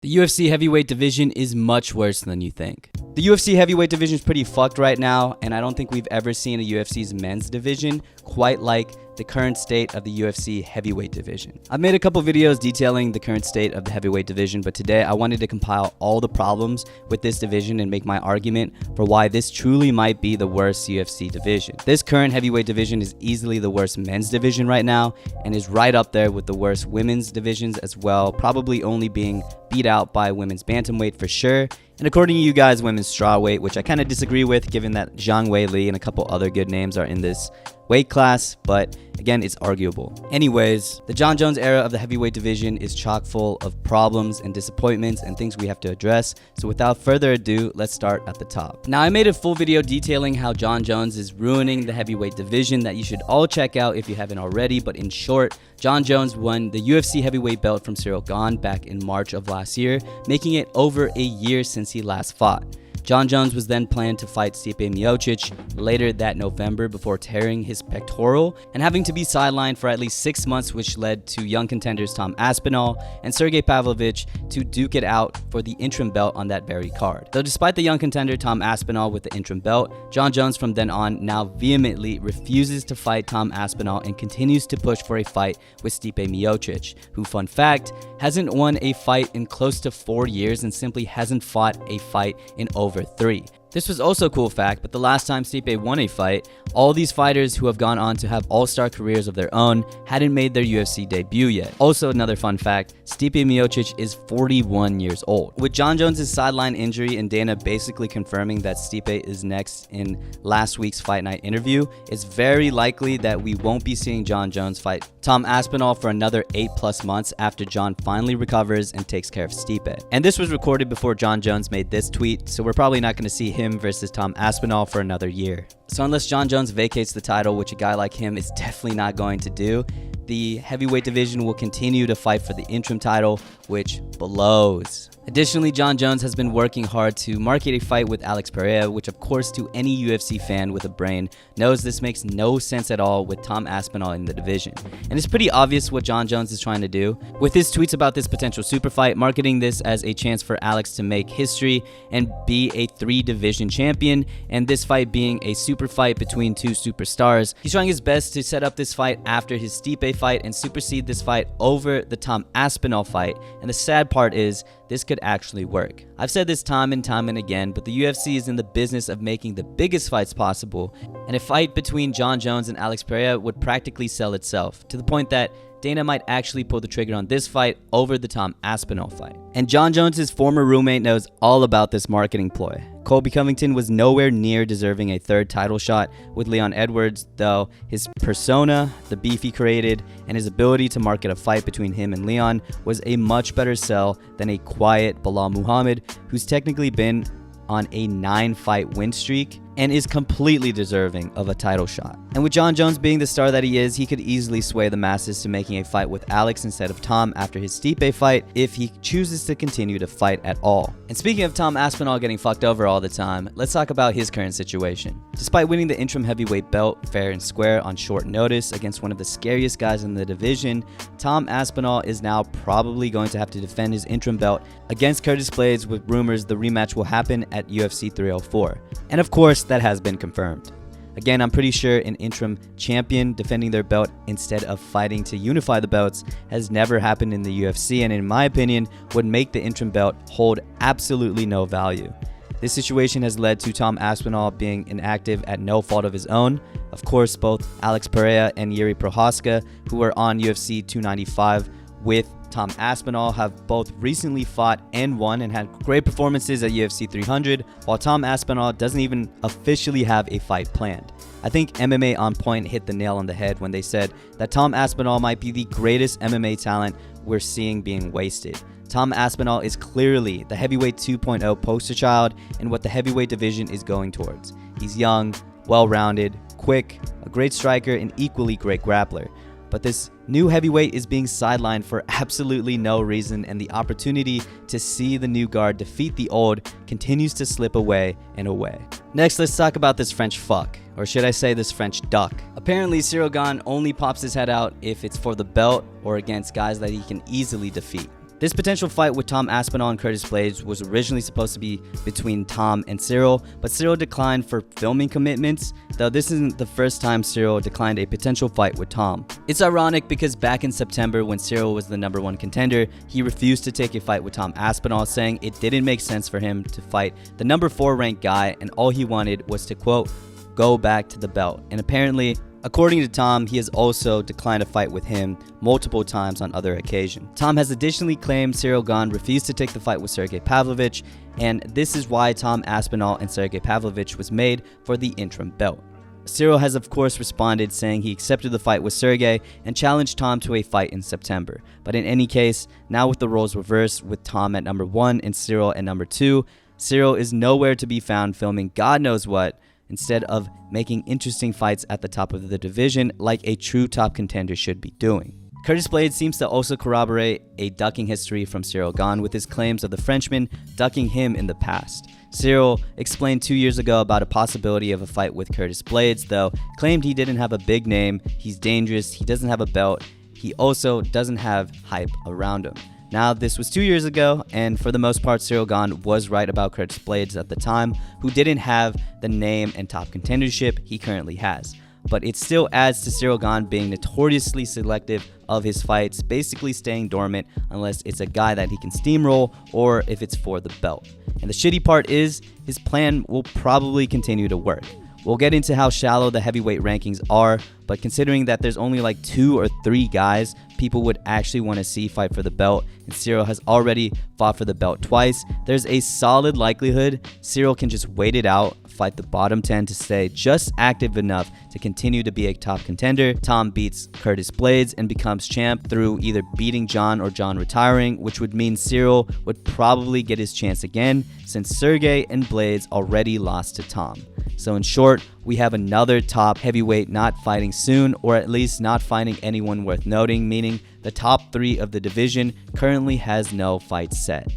The UFC heavyweight division is much worse than you think. The UFC heavyweight division is pretty fucked right now, and I don't think we've ever seen a UFC's men's division quite like the current state of the UFC heavyweight division. I've made a couple videos detailing the current state of the heavyweight division, but today I wanted to compile all the problems with this division and make my argument for why this truly might be the worst UFC division. This current heavyweight division is easily the worst men's division right now and is right up there with the worst women's divisions as well, probably only being beat out by women's bantamweight for sure. And according to you guys, women's strawweight, which I kind of disagree with given that Zhang Weili and a couple other good names are in this weight class, but again, it's arguable. Anyways, the Jon Jones era of the heavyweight division is chock full of problems and disappointments and things we have to address. So without further ado, let's start at the top. Now, I made a full video detailing how Jon Jones is ruining the heavyweight division that you should all check out if you haven't already. But in short, Jon Jones won the UFC heavyweight belt from Ciryl Gane back in March of last year, making it over a year since he last fought. Jon Jones was then planned to fight Stipe Miocic later that November before tearing his pectoral and having to be sidelined for at least 6 months, which led to young contenders Tom Aspinall and Sergey Pavlovich to duke it out for the interim belt on that very card. Though despite the young contender Tom Aspinall with the interim belt, Jon Jones from then on now vehemently refuses to fight Tom Aspinall and continues to push for a fight with Stipe Miocic, who, fun fact, hasn't won a fight in close to 4 years and simply hasn't fought a fight in over 3. This was also a cool fact, but the last time Stipe won a fight, all these fighters who have gone on to have all-star careers of their own hadn't made their UFC debut yet. Also, another fun fact, Stipe Miocic is 41 years old. With Jon Jones' sideline injury and Dana basically confirming that Stipe is next in last week's Fight Night interview, it's very likely that we won't be seeing Jon Jones fight Tom Aspinall for another 8+ months after Jon finally recovers and takes care of Stipe. And this was recorded before Jon Jones made this tweet, so we're probably not going to see him versus Tom Aspinall for another year. So unless Jon Jones vacates the title, which a guy like him is definitely not going to do, the heavyweight division will continue to fight for the interim title, which blows. Additionally, Jon Jones has been working hard to market a fight with Alex Pera, which of course to any UFC fan with a brain knows this makes no sense at all with Tom Aspinall in the division. And it's pretty obvious what Jon Jones is trying to do. With his tweets about this potential super fight, marketing this as a chance for Alex to make history and be a 3-division champion, and this fight being a super fight between 2 superstars. He's trying his best to set up this fight after his Stipe fight and supersede this fight over the Tom Aspinall fight. And the sad part is, this could actually work. I've said this time and again, but the UFC is in the business of making the biggest fights possible, and a fight between Jon Jones and Alex Pera would practically sell itself, to the point that Dana might actually pull the trigger on this fight over the Tom Aspinall fight. And Jon Jones' former roommate knows all about this marketing ploy. Colby Covington was nowhere near deserving a 3rd title shot with Leon Edwards, though his persona, the beef he created, and his ability to market a fight between him and Leon was a much better sell than a quiet Belal Muhammad, who's technically been on a 9-fight win streak and is completely deserving of a title shot. And with Jon Jones being the star that he is, he could easily sway the masses to making a fight with Alex instead of Tom after his Stipe fight if he chooses to continue to fight at all. And speaking of Tom Aspinall getting fucked over all the time, let's talk about his current situation. Despite winning the interim heavyweight belt fair and square on short notice against one of the scariest guys in the division, Tom Aspinall is now probably going to have to defend his interim belt against Curtis Blaydes, with rumors the rematch will happen at UFC 304. And of course, that has been confirmed. Again, I'm pretty sure an interim champion defending their belt instead of fighting to unify the belts has never happened in the UFC, and in my opinion would make the interim belt hold absolutely no value. This situation has led to Tom Aspinall being inactive at no fault of his own. Of course, both Alex Pereira and Yuri Prochazka, who are on UFC 295 with Tom Aspinall, have both recently fought and won and had great performances at UFC 300, while Tom Aspinall doesn't even officially have a fight planned. I think MMA On Point hit the nail on the head when they said that Tom Aspinall might be the greatest MMA talent we're seeing being wasted. Tom Aspinall is clearly the heavyweight 2.0 poster child in what the heavyweight division is going towards. He's young, well-rounded, quick, a great striker, and equally great grappler. But this new heavyweight is being sidelined for absolutely no reason, and the opportunity to see the new guard defeat the old continues to slip away and away. Next, let's talk about this French fuck, or should I say this French duck. Apparently, Ciryl Gane only pops his head out if it's for the belt or against guys that he can easily defeat. This potential fight with Tom Aspinall and Curtis Blaydes was originally supposed to be between Tom and Cyril, but Cyril declined for filming commitments, though this isn't the first time Cyril declined a potential fight with Tom. It's ironic because back in September when Cyril was the #1 contender, he refused to take a fight with Tom Aspinall, saying it didn't make sense for him to fight the #4 ranked guy and all he wanted was to, quote, go back to the belt. And apparently, according to Tom, he has also declined a fight with him multiple times on other occasions. Tom has additionally claimed Cyril Gane refused to take the fight with Sergey Pavlovich, and this is why Tom Aspinall and Sergey Pavlovich was made for the interim belt. Cyril has of course responded, saying he accepted the fight with Sergey and challenged Tom to a fight in September. But in any case, now with the roles reversed with Tom at #1 and Cyril at #2, Cyril is nowhere to be found filming God knows what, instead of making interesting fights at the top of the division like a true top contender should be doing. Curtis Blaydes seems to also corroborate a ducking history from Cyril Gane with his claims of the Frenchman ducking him in the past. Cyril explained 2 years ago about a possibility of a fight with Curtis Blaydes, though claimed he didn't have a big name, he's dangerous, he doesn't have a belt, he also doesn't have hype around him. Now, this was 2 years ago, and for the most part, Cyril Gane was right about Curtis Blaydes at the time, who didn't have the name and top contendership he currently has. But it still adds to Cyril Gane being notoriously selective of his fights, basically staying dormant unless it's a guy that he can steamroll or if it's for the belt. And the shitty part is, his plan will probably continue to work. We'll get into how shallow the heavyweight rankings are, but considering that there's only like 2 or 3 guys people would actually want to see fight for the belt, and Cyril has already fought for the belt twice, there's a solid likelihood Cyril can just wait it out, fight the bottom 10 to stay just active enough to continue to be a top contender. Tom beats Curtis Blaydes and becomes champ through either beating Jon or Jon retiring, which would mean Cyril would probably get his chance again since Sergey and Blaydes already lost to Tom. So in short, we have another top heavyweight not fighting soon, or at least not fighting anyone worth noting, meaning the top 3 of the division currently has no fight set.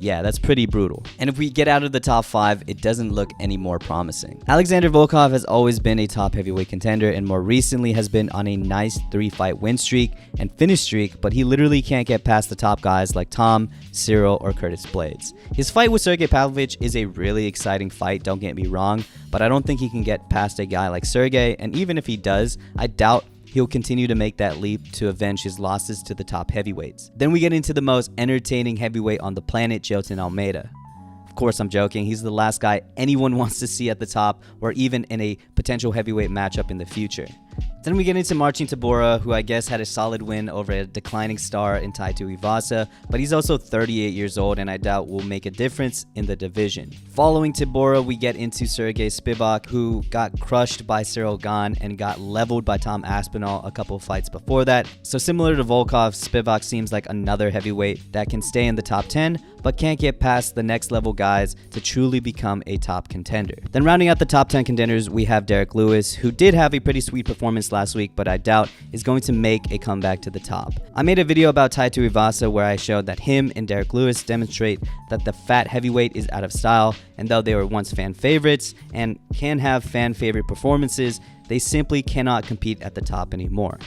Yeah, that's pretty brutal. And if we get out of the top 5, it doesn't look any more promising. Alexander Volkov has always been a top heavyweight contender and more recently has been on a nice 3-fight win streak and finish streak, but he literally can't get past the top guys like Tom, Cyril, or Curtis Blaydes. His fight with Sergey Pavlovich is a really exciting fight, don't get me wrong, but I don't think he can get past a guy like Sergey, and even if he does, I doubt he'll continue to make that leap to avenge his losses to the top heavyweights. Then we get into the most entertaining heavyweight on the planet, Jilton Almeida. Of course, I'm joking. He's the last guy anyone wants to see at the top or even in a potential heavyweight matchup in the future. Then we get into Marcin Tybura, who I guess had a solid win over a declining star in Taito Iwasa, but he's also 38 years old and I doubt will make a difference in the division. Following Tybura, we get into Sergey Spivak, who got crushed by Cyril Gane and got leveled by Tom Aspinall a couple fights before that. So similar to Volkov, Spivak seems like another heavyweight that can stay in the top 10, but can't get past the next level guys to truly become a top contender. Then rounding out the top 10 contenders, we have Derek Lewis, who did have a pretty sweet performance last week, but I doubt is going to make a comeback to the top. I made a video about Taito Iwasa where I showed that him and Derek Lewis demonstrate that the fat heavyweight is out of style, and though they were once fan favorites and can have fan favorite performances, they simply cannot compete at the top anymore.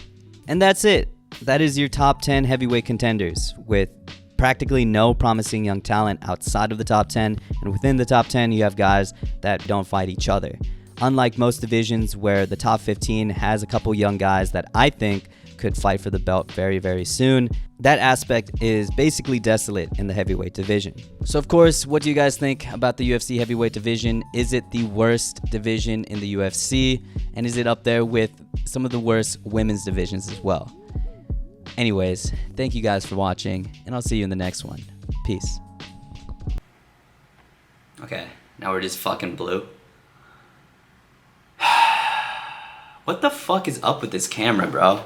And that's it. That is your top 10 heavyweight contenders, with practically no promising young talent outside of the top 10, and within the top 10 you have guys that don't fight each other. Unlike most divisions where the top 15 has a couple young guys that I think could fight for the belt very, very soon, that aspect is basically desolate in the heavyweight division. So of course, what do you guys think about the UFC heavyweight division? Is it the worst division in the UFC? And is it up there with some of the worst women's divisions as well? Anyways, thank you guys for watching, and I'll see you in the next one. Peace. Okay, now we're just fucking blue. What the fuck is up with this camera, bro?